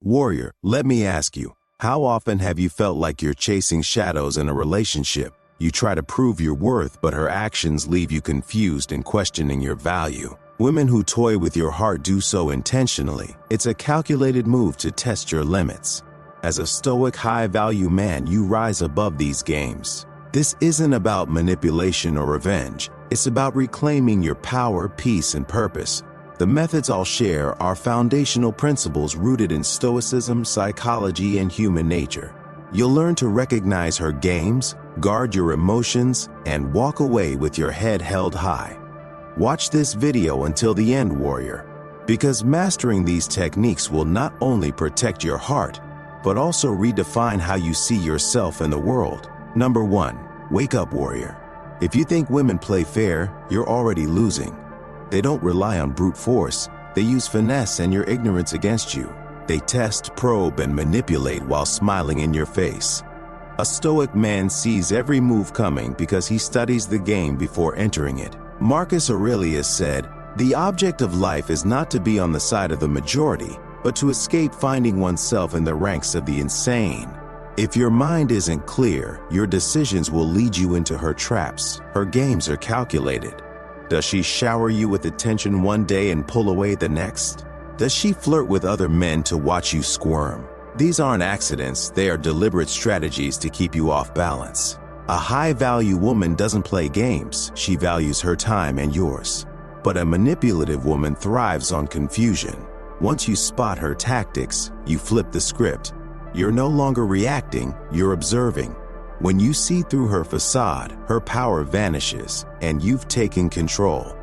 Warrior, let me ask you, how often have you felt like you're chasing shadows in a relationship? You try to prove your worth, but her actions leave you confused and questioning your value. Women who toy with your heart do so intentionally. It's a calculated move to test your limits. As a stoic, high-value man, you rise above these games. This isn't about manipulation or revenge. It's about reclaiming your power, peace, and purpose. The methods I'll share are foundational principles rooted in Stoicism, psychology, and human nature. You'll learn to recognize her games, guard your emotions, and walk away with your head held high. Watch this video until the end, warrior, because mastering these techniques will not only protect your heart, but also redefine how you see yourself in the world. Number 1. Wake up, warrior. If you think women play fair, you're already losing. They don't rely on brute force. They use finesse and your ignorance against you. They test, probe, and manipulate while smiling in your face. A stoic man sees every move coming because he studies the game before entering it. Marcus Aurelius said, "The object of life is not to be on the side of the majority, but to escape finding oneself in the ranks of the insane." If your mind isn't clear, your decisions will lead you into her traps. Her games are calculated. Does she shower you with attention one day and pull away the next? Does she flirt with other men to watch you squirm? These aren't accidents, they are deliberate strategies to keep you off balance. A high-value woman doesn't play games, she values her time and yours. But a manipulative woman thrives on confusion. Once you spot her tactics, you flip the script. You're no longer reacting, you're observing. When you see through her facade, her power vanishes, and you've taken control.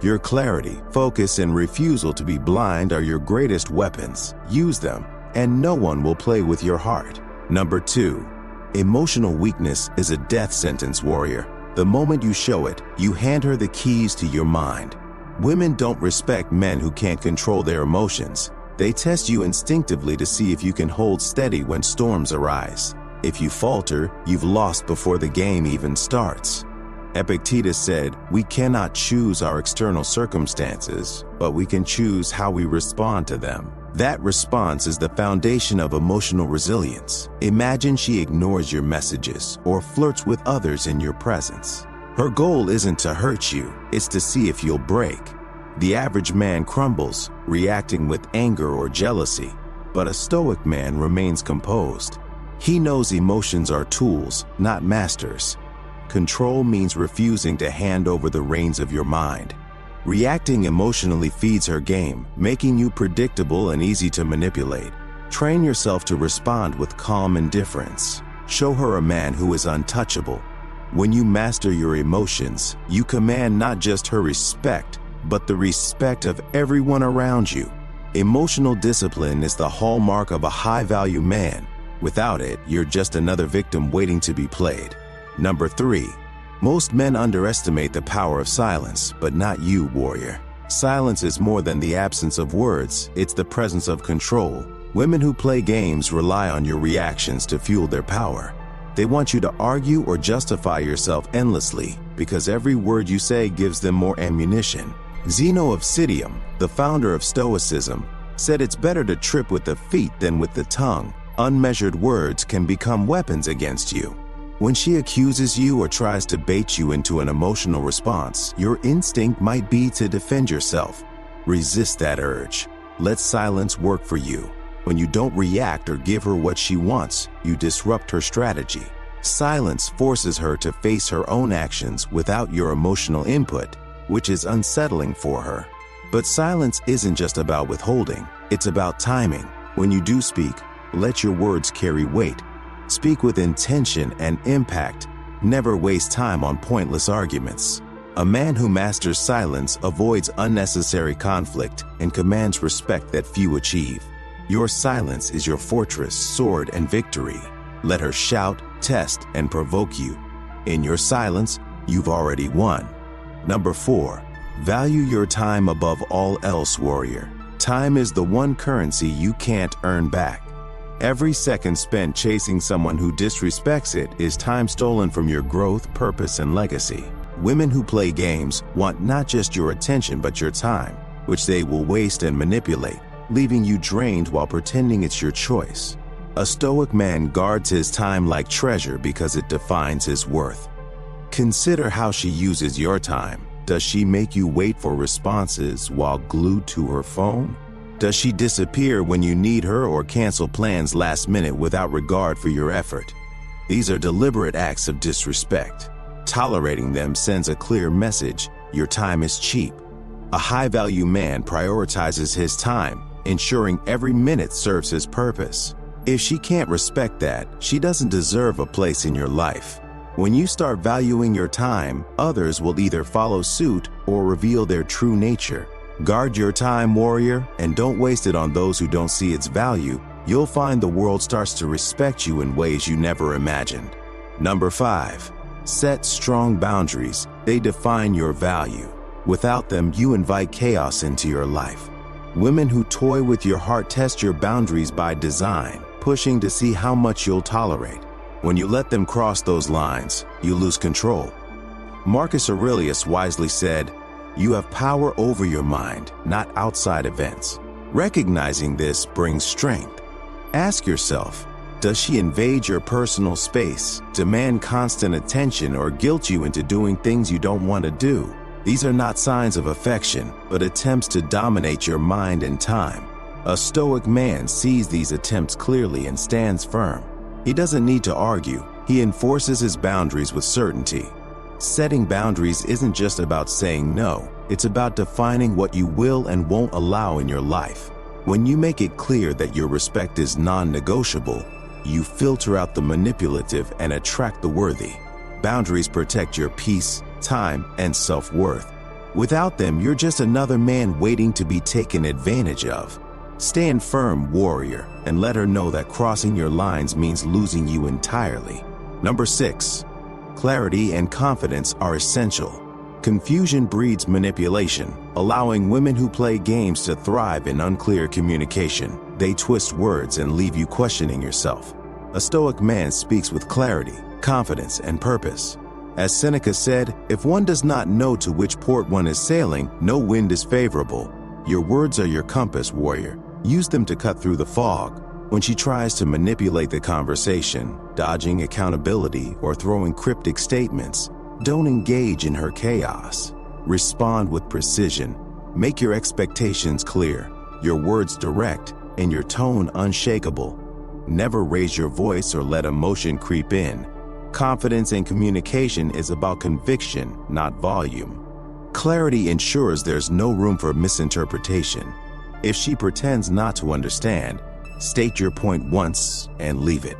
Your clarity, focus, and refusal to be blind are your greatest weapons. Use them, and no one will play with your heart. Number 2. Emotional weakness is a death sentence, warrior. The moment you show it, you hand her the keys to your mind. Women don't respect men who can't control their emotions. They test you instinctively to see if you can hold steady when storms arise. If you falter, you've lost before the game even starts. Epictetus said, "We cannot choose our external circumstances, but we can choose how we respond to them." That response is the foundation of emotional resilience. Imagine she ignores your messages or flirts with others in your presence. Her goal isn't to hurt you, it's to see if you'll break. The average man crumbles, reacting with anger or jealousy, but a stoic man remains composed. He knows emotions are tools, not masters. Control means refusing to hand over the reins of your mind. Reacting emotionally feeds her game, making you predictable and easy to manipulate. Train yourself to respond with calm indifference. Show her a man who is untouchable. When you master your emotions, you command not just her respect, but the respect of everyone around you. Emotional discipline is the hallmark of a high-value man. Without it, you're just another victim waiting to be played. Number 3. Most men underestimate the power of silence, but not you, warrior. Silence is more than the absence of words, it's the presence of control. Women who play games rely on your reactions to fuel their power. They want you to argue or justify yourself endlessly, because every word you say gives them more ammunition. Zeno of Citium, the founder of Stoicism, said it's better to trip with the feet than with the tongue. Unmeasured words can become weapons against you. When she accuses you or tries to bait you into an emotional response, your instinct might be to defend yourself. Resist that urge. Let silence work for you. When you don't react or give her what she wants, you disrupt her strategy. Silence forces her to face her own actions without your emotional input, which is unsettling for her. But silence isn't just about withholding, it's about timing. When you do speak, let your words carry weight. Speak with intention and impact. Never waste time on pointless arguments. A man who masters silence avoids unnecessary conflict and commands respect that few achieve. Your silence is your fortress, sword, and victory. Let her shout, test, and provoke you. In your silence, you've already won. Number 4. Value your time above all else, warrior. Time is the one currency you can't earn back. Every second spent chasing someone who disrespects it is time stolen from your growth, purpose, and legacy. Women who play games want not just your attention but your time, which they will waste and manipulate. leaving you drained while pretending it's your choice. A stoic man guards his time like treasure because it defines his worth. Consider how she uses your time. Does she make you wait for responses while glued to her phone? Does she disappear when you need her or cancel plans last minute without regard for your effort? These are deliberate acts of disrespect. Tolerating them sends a clear message: your time is cheap. A high-value man prioritizes his time, ensuring every minute serves his purpose. If she can't respect that, she doesn't deserve a place in your life. When you start valuing your time, others will either follow suit or reveal their true nature. Guard your time, warrior, and don't waste it on those who don't see its value. You'll find the world starts to respect you in ways you never imagined. Number 5. Set strong boundaries. They define your value. Without them, you invite chaos into your life. Women who toy with your heart test your boundaries by design, pushing to see how much you'll tolerate. When you let them cross those lines, you lose control. Marcus Aurelius wisely said, "You have power over your mind, not outside events." Recognizing this brings strength. Ask yourself, does she invade your personal space, demand constant attention, or guilt you into doing things you don't want to do? These are not signs of affection, but attempts to dominate your mind and time. A stoic man sees these attempts clearly and stands firm. He doesn't need to argue. He enforces his boundaries with certainty. Setting boundaries isn't just about saying no. It's about defining what you will and won't allow in your life. When you make it clear that your respect is non-negotiable, you filter out the manipulative and attract the worthy. Boundaries protect your peace, time, and self-worth. Without them, you're just another man waiting to be taken advantage of. Stand firm, warrior, and let her know that crossing your lines means losing you entirely. Number 6. Clarity and confidence are essential. Confusion breeds manipulation, allowing women who play games to thrive in unclear communication. They twist words and leave you questioning yourself. A stoic man speaks with clarity, confidence, and purpose. As Seneca said, if one does not know to which port one is sailing, no wind is favorable. Your words are your compass, warrior. Use them to cut through the fog. When she tries to manipulate the conversation, dodging accountability or throwing cryptic statements, don't engage in her chaos. Respond with precision. Make your expectations clear, your words direct, and your tone unshakable. Never raise your voice or let emotion creep in. Confidence in communication is about conviction, not volume. Clarity ensures there's no room for misinterpretation. If she pretends not to understand, state your point once and leave it.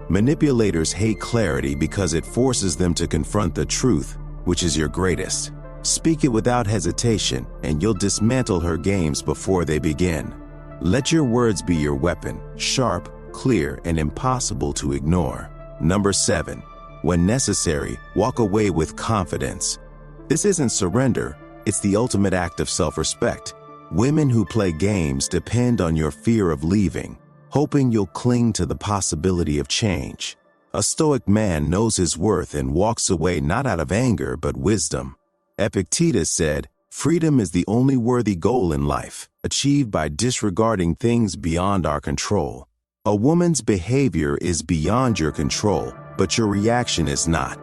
Manipulators hate clarity because it forces them to confront the truth, which is your greatest. Speak it without hesitation, and you'll dismantle her games before they begin. Let your words be your weapon, sharp, clear, and impossible to ignore. Number 7. When necessary, walk away with confidence. This isn't surrender, it's the ultimate act of self-respect. Women who play games depend on your fear of leaving, hoping you'll cling to the possibility of change. A stoic man knows his worth and walks away not out of anger but wisdom. Epictetus said, "Freedom is the only worthy goal in life, achieved by disregarding things beyond our control." A woman's behavior is beyond your control, but your reaction is not.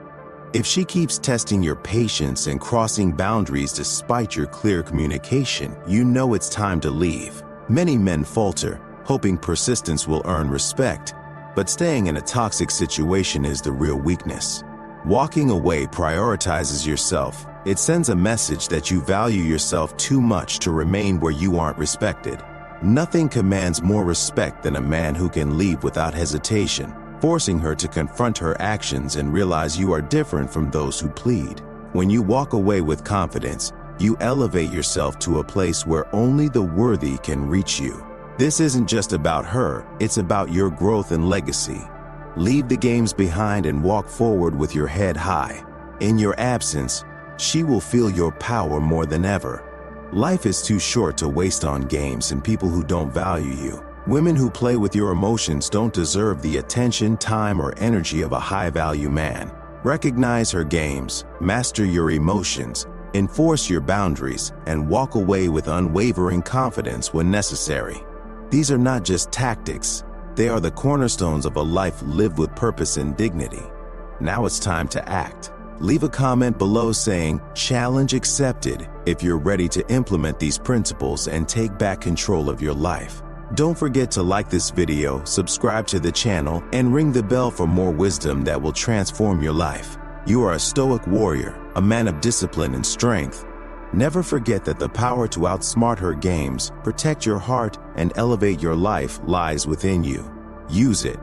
If she keeps testing your patience and crossing boundaries despite your clear communication, you know it's time to leave. Many men falter, hoping persistence will earn respect, but staying in a toxic situation is the real weakness. Walking away prioritizes yourself. It sends a message that you value yourself too much to remain where you aren't respected. Nothing commands more respect than a man who can leave without hesitation, forcing her to confront her actions and realize you are different from those who plead. When you walk away with confidence, you elevate yourself to a place where only the worthy can reach you. This isn't just about her, it's about your growth and legacy. Leave the games behind and walk forward with your head high. In your absence, she will feel your power more than ever. Life is too short to waste on games and people who don't value you. Women who play with your emotions don't deserve the attention, time, or energy of a high-value man. Recognize her games, master your emotions, enforce your boundaries, and walk away with unwavering confidence when necessary. These are not just tactics, they are the cornerstones of a life lived with purpose and dignity. Now it's time to act. Leave a comment below saying, "Challenge accepted," if you're ready to implement these principles and take back control of your life. Don't forget to like this video, subscribe to the channel, and ring the bell for more wisdom that will transform your life. You are a stoic warrior, a man of discipline and strength. Never forget that the power to outsmart her games, protect your heart, and elevate your life lies within you. Use it.